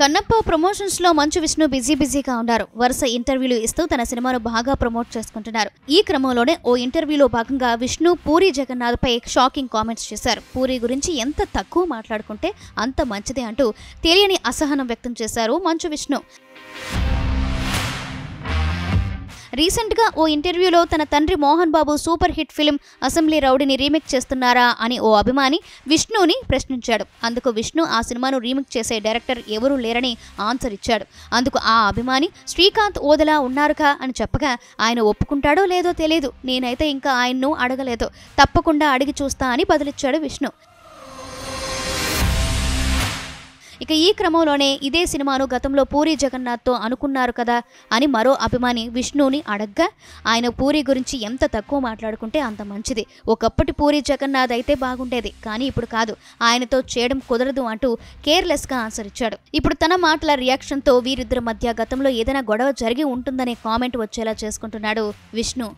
Kannappa promotions లో మంచు విష్ణు బిజీగా ఉన్నారు. వరుస ఇంటర్వ్యూలు ఇస్తూ తన సినిమాను బాగా ప్రమోట్ చేసుకుంటున్నారు. ఈ క్రమంలోనే ఓ ఇంటర్వ్యూలో భాగంగా విష్ణు పూరి జగన్నాథ్ పై షాకింగ్ కామెంట్స్ చేశారు. పూరి గురించి ఎంత తక్కువ మాట్లాడుకుంటే అంత మంచిదే అంటూ తెలియని అసహనం వ్యక్తం చేశారు మంచు విష్ణు. రీసెంట్ గా ఓ ఇంటర్వ్యూలో తన తండ్రి Mohan Babu super hit film assembly రౌడీని రీమేక్ చేస్తున్నారా అని ఓ అభిమాని విష్ణుని ప్రశ్నించాడు. అందుకు విష్ణు ఆ సినిమాను రీమేక్ చేసే డైరెక్టర్ ఎవరూ లేరని ఆన్సర్ ఇచ్చాడు. అందుకు ఆ అభిమాని శ్రీకాంత్ ఓదెలా ఉన్నారుగా అని చెప్పగా ఆయన ఒప్పుకుంటాడో లేదో తెలియదు, నేనైతే ఇంకా ఆయన్ను అడగలేదు, తప్పకుండా అడిగి చూస్తా అని బదులిచ్చాడు విష్ణు. ఇక ఈ క్రమంలోనే ఇదే సినిమాను గతంలో పూరి జగన్నాథ్తో అనుకున్నారు కదా అని మరో అభిమాని విష్ణుని అడగ్గా ఆయన పూరి గురించి ఎంత తక్కువ మాట్లాడుకుంటే అంత మంచిది, ఒకప్పటి పూరి జగన్నాథ్ అయితే బాగుండేది, కానీ ఇప్పుడు కాదు, ఆయనతో చేయడం కుదరదు అంటూ కేర్లెస్గా ఆన్సర్ ఇచ్చాడు. ఇప్పుడు తన మాటల రియాక్షన్తో వీరిద్దరి మధ్య గతంలో ఏదైనా గొడవ జరిగి ఉంటుందనే కామెంట్ వచ్చేలా చేసుకుంటున్నాడు విష్ణు.